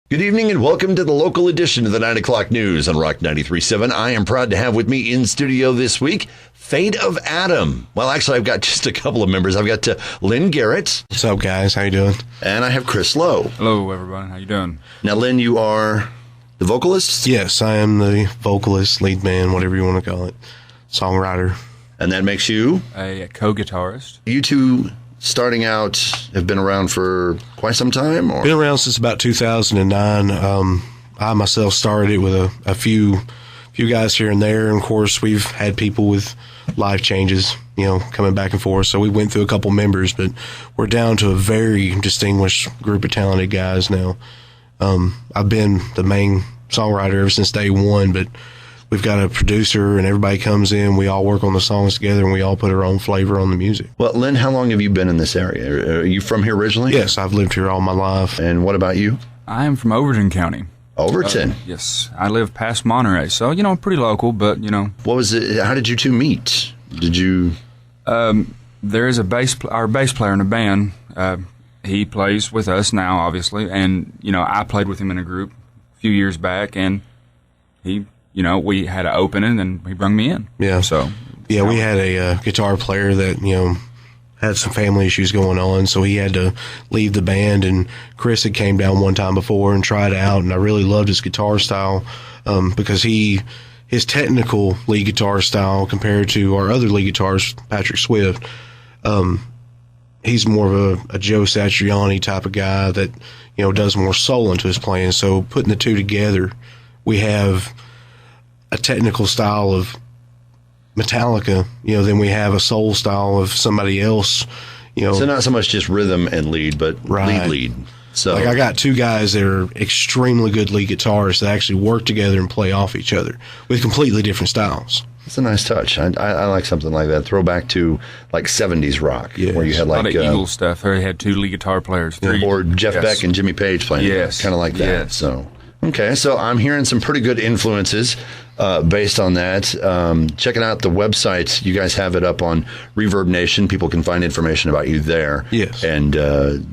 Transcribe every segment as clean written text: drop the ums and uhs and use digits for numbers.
Good evening and welcome to the local edition of the 9 o'clock news on Rock 93.7. I am proud to have with me in studio this week, Fate of Adam. Well, actually, I've got just a couple of members. I've got Lynn Garrett. What's up, guys? How you doing? And I have Chris Lowe. Hello, everybody. How you doing? Now, Lynn, you are the vocalist? Yes, I am the vocalist, lead man, whatever you want to call it, songwriter. And that makes you? A co-guitarist. You two, starting out, have been around for quite some time? Or? Been around since about 2009. I myself started it with a few guys here and there, and of course we've had people with life changes, coming back and forth. So we went through a couple members, but we're down to a very distinguished group of talented guys now. I've been the main songwriter ever since day one, but we've got a producer and everybody comes in. We all work on the songs together and we all put our own flavor on the music. Well, Lynn, how long have you been in this area? Are you from here originally? Yes, I've lived here all my life. And what about you? I am from Overton County. Overton? Yes. I live past Monterey, so, pretty local, but, What was it? How did you two meet? Did you... There is our bass player in the band. He plays with us now, obviously, and, I played with him in a group a few years back, and he... we had an opening and he brought me in. Yeah. So. Yeah, we had a guitar player that, had some family issues going on, so he had to leave the band. And Chris had came down one time before and tried it out, and I really loved his guitar style because his technical lead guitar style compared to our other lead guitarist, Patrick Swift, he's more of a Joe Satriani type of guy that, does more soul into his playing. So putting the two together, we have a technical style of Metallica, then we have a soul style of somebody else, So not so much just rhythm and lead, but right. lead. So like I got two guys that are extremely good lead guitarists that actually work together and play off each other with completely different styles. It's a nice touch. I like something like that. Throwback to like 70s rock, yes. Where you had like a lot of Eagles stuff. They had two lead guitar players, or Jeff Beck and Jimmy Page playing, kind of like that. Yes. So okay, so I'm hearing some pretty good influences based on that. Checking out the website, you guys have it up on Reverb Nation. People can find information about you there. Yes, and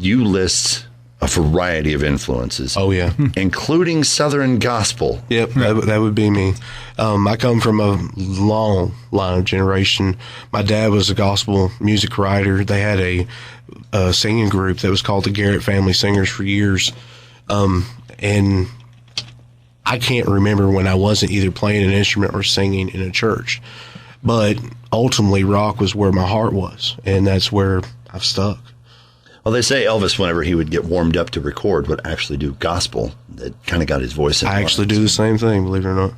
you list a variety of influences. Oh, yeah. Including Southern gospel. Yep, that would be me. I come from a long line of generation. My dad was a gospel music writer. They had a singing group that was called the Garrett Family Singers for years. And I can't remember when I wasn't either playing an instrument or singing in a church. But ultimately, rock was where my heart was, and that's where I've stuck. Well, they say Elvis, whenever he would get warmed up to record, would actually do gospel. That kind of got his voice in. I actually do the same thing, believe it or not.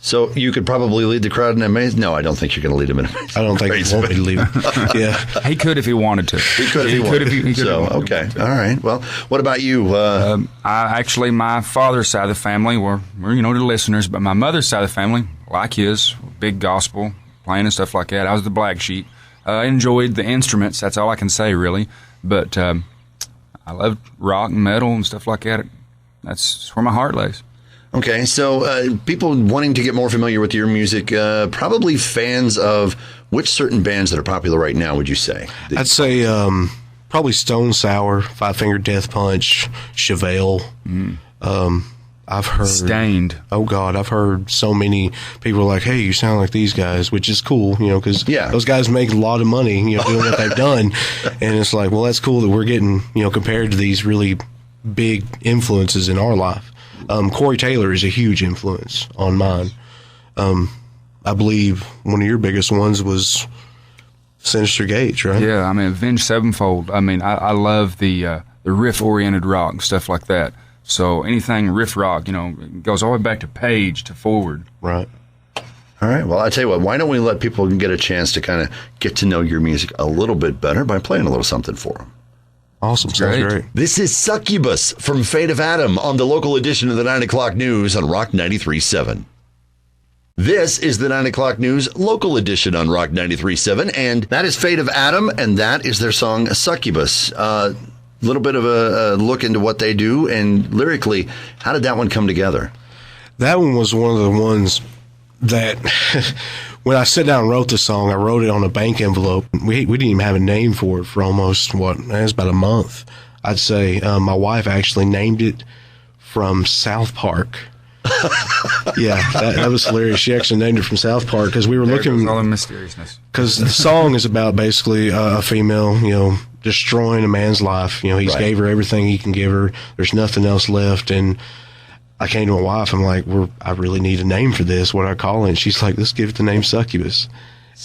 So you could probably lead the crowd in Amazing? No, I don't think you're going to lead him in Amazing. I don't think he want me to lead him. Yeah. He could if he wanted to. He could if he wanted to. So, okay. All right. Well, what about you? My father's side of the family, we're the listeners, but my mother's side of the family, like his, big gospel, playing and stuff like that. I was the black sheep. I enjoyed the instruments. That's all I can say, really. But I loved rock and metal and stuff like that. That's where my heart lays. Okay, so people wanting to get more familiar with your music, probably fans of which certain bands that are popular right now, would you say? I'd say probably Stone Sour, Five Finger Death Punch, Chevelle. I've heard... Stained. Oh, God, I've heard so many people like, hey, you sound like these guys, which is cool, because those guys make a lot of money, doing what they've done. And it's like, well, that's cool that we're getting, compared to these really big influences in our life. Corey Taylor is a huge influence on mine. I believe one of your biggest ones was Sinister Gauge, right? Yeah, Avenged Sevenfold. I love the riff-oriented rock and stuff like that. So anything riff rock, goes all the way back to Page to forward. Right. All right. Well, I tell you what, why don't we let people get a chance to kind of get to know your music a little bit better by playing a little something for them. Awesome. Sounds great. This is Succubus from Fate of Adam on the local edition of the 9 o'clock news on Rock 93.7. This is the 9 o'clock news local edition on Rock 93.7, and that is Fate of Adam, and that is their song Succubus. Little bit of a look into what they do, and lyrically, how did that one come together? That one was one of the ones that when I sat down and wrote the song, I wrote it on a bank envelope. We didn't even have a name for it for almost, it was about a month, I'd say. My wife actually named it from South Park. Yeah, that was hilarious. She actually named it from South Park because we were looking all the mysteriousness. Because the song is about basically a female, destroying a man's life. He's Right. gave her everything he can give her. There's nothing else left. And I came to my wife. I'm like, I really need a name for this. What do I call it? And she's like, let's give it the name Succubus.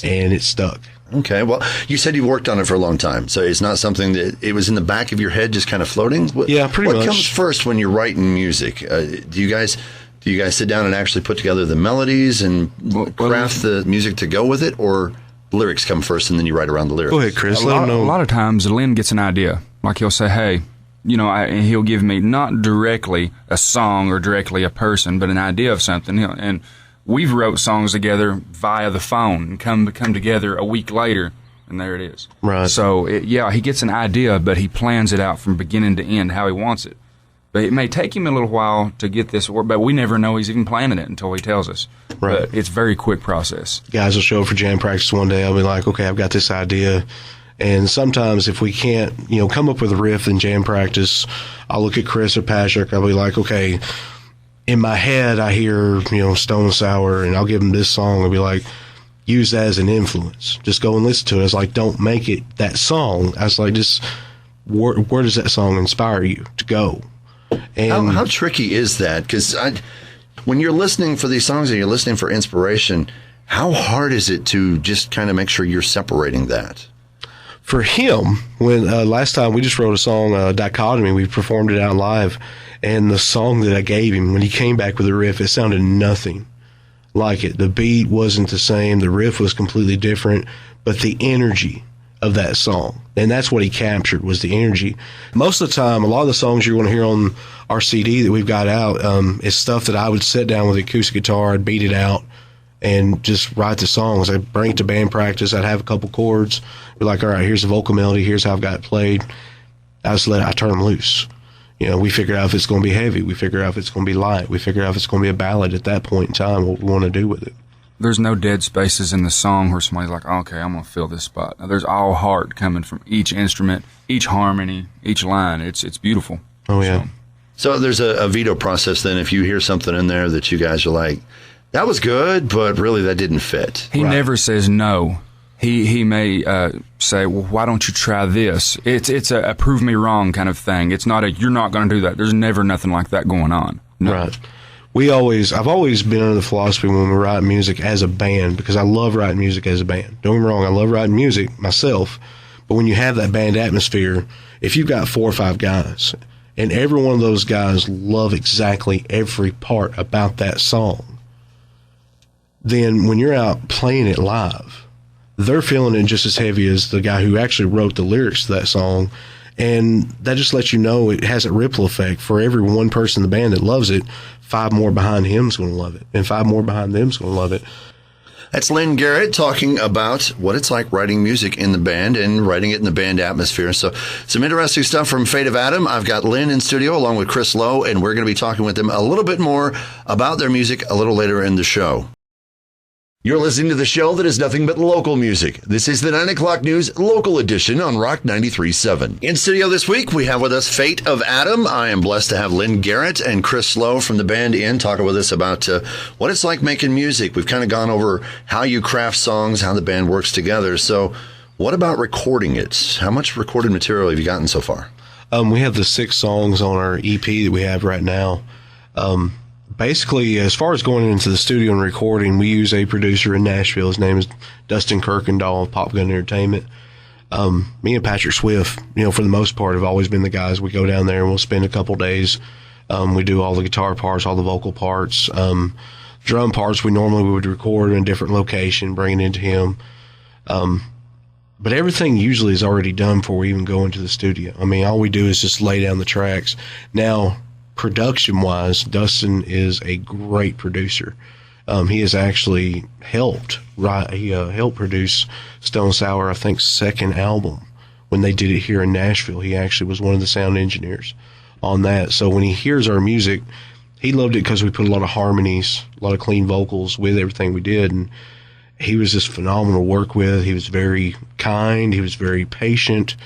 And it stuck. Okay. Well, you said you worked on it for a long time, so it's not something that it was in the back of your head, just kind of floating. Yeah, pretty much. What comes first when you're writing music? Do you guys sit down and actually put together the melodies and craft the music to go with it, or lyrics come first and then you write around the lyrics? Go ahead, Chris. A lot of times, Lynn gets an idea. Like he'll say, "Hey, and he'll give me not directly a song or directly a person, but an idea of something." And we've wrote songs together via the phone and come together a week later, and there it is. Right. So he gets an idea, but he plans it out from beginning to end how he wants it. But it may take him a little while to get this work, but we never know he's even planning it until he tells us. Right. But it's a very quick process. Guys will show up for jam practice one day. I'll be like, okay, I've got this idea. And sometimes if we can't, come up with a riff in jam practice, I'll look at Chris or Patrick. I'll be like, okay, in my head, I hear, Stone and Sour, and I'll give them this song. I'll be like, use that as an influence. Just go and listen to it. I was like, don't make it that song. I was like, just where does that song inspire you to go? And How tricky is that? Because when you're listening for these songs and you're listening for inspiration, how hard is it to just kind of make sure you're separating that? for him, when last time we just wrote a song, Dichotomy, we performed it out live, and the song that I gave him, when he came back with the riff, it sounded nothing like it. The beat wasn't the same, the riff was completely different, but the energy of that song, and that's what he captured, was the energy. Most of the time, a lot of the songs you're going to hear on our CD that we've got out is stuff that I would sit down with the acoustic guitar, I'd beat it out, and just write the songs. I'd bring it to band practice, I'd have a couple chords, be like, all right, here's the vocal melody, here's how I've got it played. I turn them loose. You know, we figure out if it's going to be heavy, we figure out if it's going to be light, we figure out if it's going to be a ballad at that point in time, what we want to do with it. There's no dead spaces in the song where somebody's like, okay, I'm going to fill this spot. Now, there's all heart coming from each instrument, each harmony, each line. It's beautiful. Oh, yeah. So there's a veto process then if you hear something in there that you guys are like, that was good, but really that didn't fit. He never says no. He may say, well, why don't you try this? It's a prove me wrong kind of thing. It's not you're not going to do that. There's never nothing like that going on. No. Right. I've always been under the philosophy when we write music as a band, because I love writing music as a band. Don't get me wrong, I love writing music myself, but when you have that band atmosphere, if you've got 4 or 5 guys, and every one of those guys love exactly every part about that song, then when you're out playing it live, they're feeling it just as heavy as the guy who actually wrote the lyrics to that song. And that just lets you know it has a ripple effect. For every one person in the band that loves it, 5 more behind him is going to love it, and 5 more behind them is going to love it. That's Lynn Garrett talking about what it's like writing music in the band and writing it in the band atmosphere. So some interesting stuff from Fate of Adam. I've got Lynn in studio along with Chris Lowe, and we're going to be talking with them a little bit more about their music a little later in the show. You're listening to the show that is nothing but local music. This is the 9 o'clock news local edition on Rock 93.7. In studio this week, we have with us Fate of Adam. I am blessed to have Lynn Garrett and Chris Lowe from the band in talking with us about what it's like making music. We've kind of gone over how you craft songs, how the band works together. So what about recording it? How much recorded material have you gotten so far? We have the 6 songs on our EP that we have right now. Basically, as far as going into the studio and recording, we use a producer in Nashville. His name is Dustin Kirkendall of Pop Gun Entertainment. Me and Patrick Swift, for the most part, have always been the guys. We go down there and we'll spend a couple days. We do all the guitar parts, all the vocal parts. Drum parts, we would record in a different location, bring it into him. But everything usually is already done before we even go into the studio. I mean, all we do is just lay down the tracks. Now, production-wise, Dustin is a great producer. He has actually helped produce Stone Sour, I think, 2nd album. When they did it here in Nashville, he actually was one of the sound engineers on that. So when he hears our music, he loved it because we put a lot of harmonies, a lot of clean vocals with everything we did, and he was just phenomenal to work with. He was very kind. He was very patient.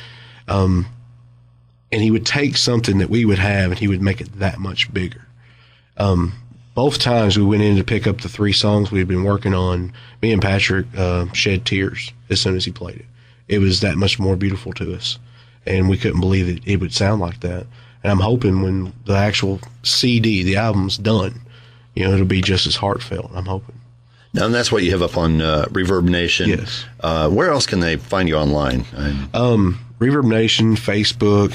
and he would take something that we would have and he would make it that much bigger. Both times we went in to pick up the 3 songs we had been working on, me and Patrick shed tears as soon as he played it. It was that much more beautiful to us, and we couldn't believe that it would sound like that. And I'm hoping when the actual CD, the album's done, it'll be just as heartfelt. I'm hoping. Now, and that's what you have up on Reverb Nation. Yes. Where else can they find you online? Reverb Nation, Facebook,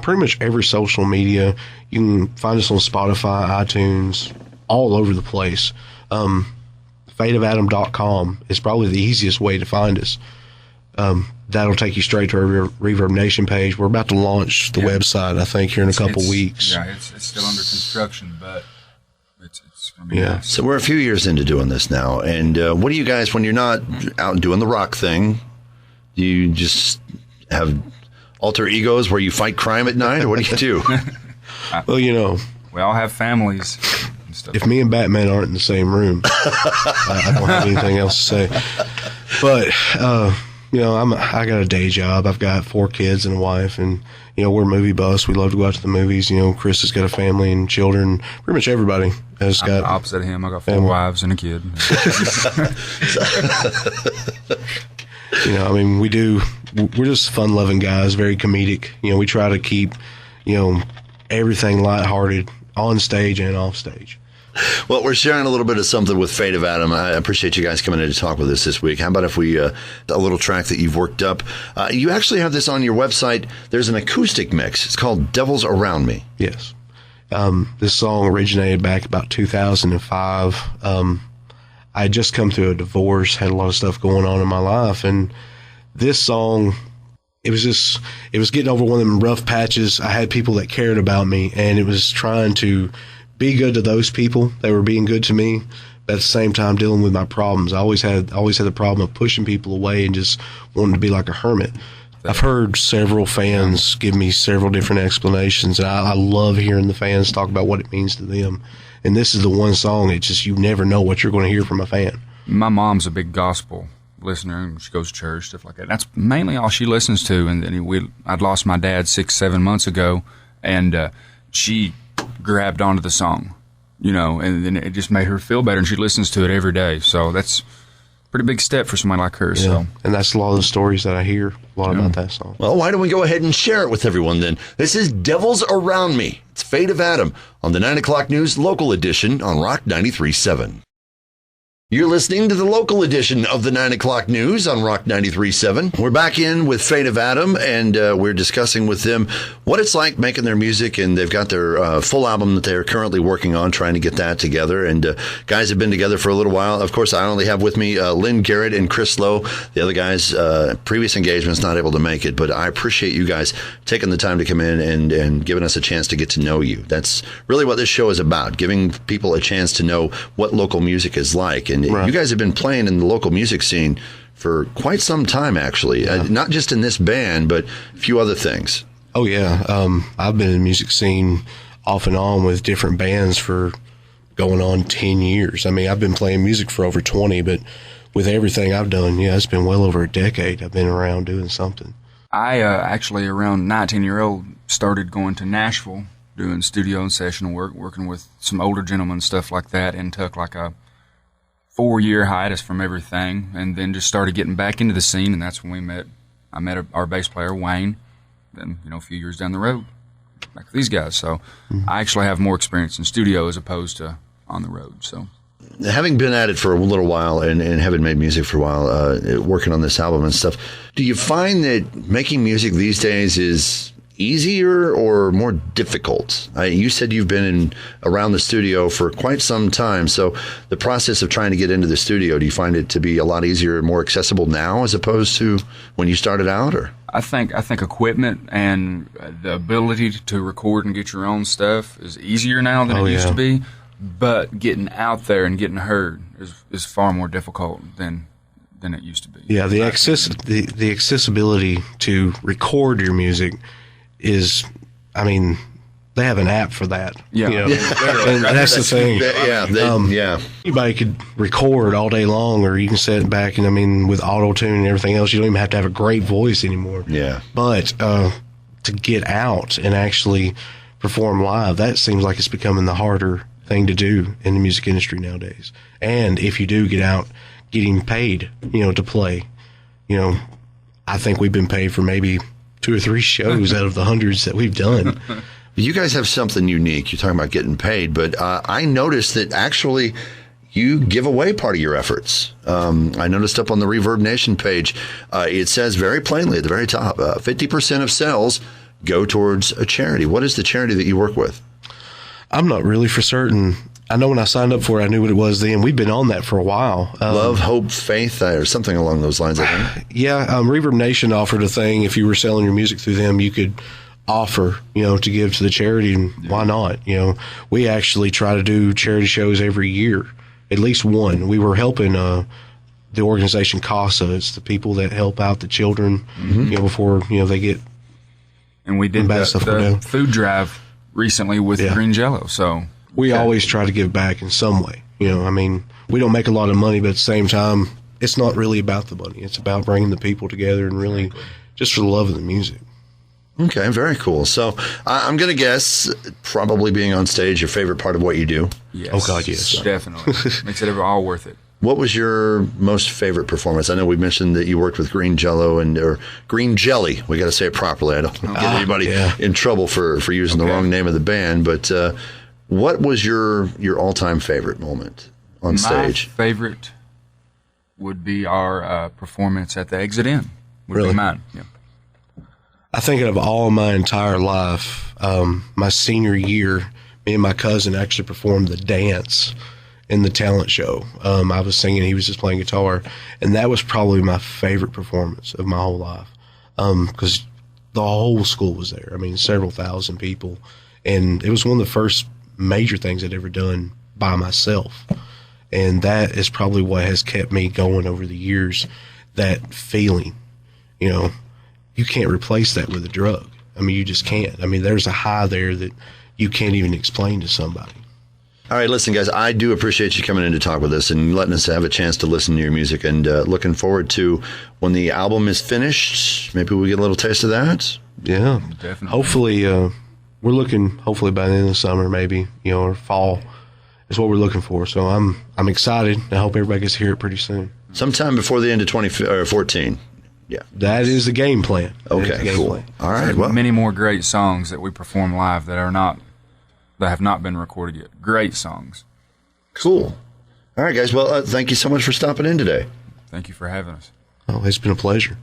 pretty much every social media. You can find us on Spotify, iTunes, all over the place. fateofadam.com is probably the easiest way to find us. That'll take you straight to our Reverb Nation page. We're about to launch the website, I think, here in a couple weeks. Yeah, it's still under construction, but it's going to be nice. So we're a few years into doing this now. And what do you guys, when you're not out doing the rock thing, do you just have alter egos where you fight crime at night, or what do you do? Well, we all have families and stuff. If me and Batman aren't in the same room, I don't have anything else to say. But, I got a day job. I've got 4 kids and a wife, and, we're movie buffs. We love to go out to the movies. Chris has got a family and children. Pretty much everybody has got. I'm opposite of him. I got 4 wives and a kid. We're just fun-loving guys, very comedic. We try to keep, everything lighthearted on stage and off stage. Well, we're sharing a little bit of something with Fate of Adam. I appreciate you guys coming in to talk with us this week. How about if we, a little track that you've worked up. You actually have this on your website. There's an acoustic mix. It's called Devils Around Me. Yes. This song originated back about 2005. I had just come through a divorce, had a lot of stuff going on in my life, and this song, it was getting over one of them rough patches. I had people that cared about me, and it was trying to be good to those people that were being good to me, but at the same time dealing with my problems. I always had the problem of pushing people away and just wanting to be like a hermit. I've heard several fans give me several different explanations, and I love hearing the fans talk about what it means to them. And this is the one song, it's just, you never know what you're going to hear from a fan. My mom's a big gospel listener, and she goes to church, stuff like that. That's mainly all she listens to. And then I'd lost my dad 6-7 months ago, and she grabbed onto the song, and then it just made her feel better, and she listens to it every day. So that's a pretty big step for somebody like her. Yeah. So, and that's a lot of the stories that I hear about that song. Well, why don't we go ahead and share it with everyone then? This is Devils Around Me. It's Fate of Adam on the 9 o'clock news local edition on Rock 93.7. You're listening to the local edition of the 9 o'clock news on Rock 93.7. We're back in with Fate of Adam, and we're discussing with them what it's like making their music, and they've got their full album that they're currently working on, trying to get that together. And guys have been together for a little while. Of course, I only have with me Lynn Garrett and Chris Lowe. The other guys, previous engagements, not able to make it, but I appreciate you guys taking the time to come in and giving us a chance to get to know you. That's really what this show is about, giving people a chance to know what local music is like. And you guys have been playing in the local music scene for quite some time, actually. Not just in this band, but a few other things. Oh, yeah. I've been in the music scene off and on with different bands for going on 10 years. I mean, I've been playing music for over 20, but with everything I've done, it's been well over a decade I've been around doing something. I actually, around 19-year-old, started going to Nashville, doing studio and session work, working with some older gentlemen and stuff like that, and took like a 4-year hiatus from everything, and then just started getting back into the scene, and that's when we met. I met our bass player, Wayne, then, a few years down the road, like with these guys. So I actually have more experience in studio as opposed to on the road. So, having been at it for a little while and having made music for a while, working on this album and stuff, do you find that making music these days is easier or more difficult? You said you've been around the studio for quite some time, so the process of trying to get into the studio, do you find it to be a lot easier and more accessible now as opposed to when you started out? Or I think equipment and the ability to record and get your own stuff is easier now than it used to be, but getting out there and getting heard is far more difficult than it used to be. Yeah, the accessibility to record your music is, they have an app for that. Yeah. And that's the thing. Anybody could record all day long, or you can sit back and, with auto-tune and everything else, you don't even have to have a great voice anymore. Yeah. But to get out and actually perform live, that seems like it's becoming the harder thing to do in the music industry nowadays. And if you do get out, getting paid, to play, I think we've been paid for maybe 2 or 3 shows out of the hundreds that we've done. You guys have something unique. You're talking about getting paid, but I noticed that actually you give away part of your efforts. I noticed up on the Reverb Nation page, it says very plainly at the very top, 50% of sales go towards a charity. What is the charity that you work with? I'm not really for certain. I know when I signed up for it, I knew what it was then. We've been on that for a while. Love, Hope, Faith, or something along those lines, I think. Yeah, Reverb Nation offered a thing. If you were selling your music through them, you could offer, to give to the charity, and why not? We actually try to do charity shows every year, at least one. We were helping the organization CASA. It's the people that help out the children, before, they get. And we did the food drive recently with Green Jello, so. We always try to give back in some way. We don't make a lot of money, but at the same time, it's not really about the money. It's about bringing the people together and really just for the love of the music. Okay, very cool. So I'm going to guess probably being on stage your favorite part of what you do. Yes. Oh, God, yes. Definitely. Makes it all worth it. What was your most favorite performance? I know we mentioned that you worked with Green Jello or Green Jelly. We got to say it properly. I don't get anybody in trouble for using the wrong name of the band, but what was your all-time favorite moment on stage? My favorite would be our performance at the Exit Inn. Would be mine. Yeah. I think of all my entire life, my senior year, me and my cousin actually performed the dance in the talent show. I was singing, he was just playing guitar, and that was probably my favorite performance of my whole life, because the whole school was there. I mean, several thousand people, and it was one of the first major things I'd ever done by myself, and that is probably what has kept me going over the years. That feeling, you can't replace that with a drug. I mean, you just can't. I mean, there's a high there that you can't even explain to somebody. All right, listen, guys, I do appreciate you coming in to talk with us and letting us have a chance to listen to your music, and looking forward to when the album is finished. Maybe we get a little taste of that. Yeah, definitely. Hopefully, we're looking by the end of the summer, maybe, or fall is what we're looking for. So I'm excited. I hope everybody gets to hear it pretty soon. Sometime before the end of 2014. Yeah. That is the game plan. Okay, cool. All right. Well, many more great songs that we perform live that have not been recorded yet. Great songs. Cool. All right, guys. Well, thank you so much for stopping in today. Thank you for having us. Oh, it's been a pleasure.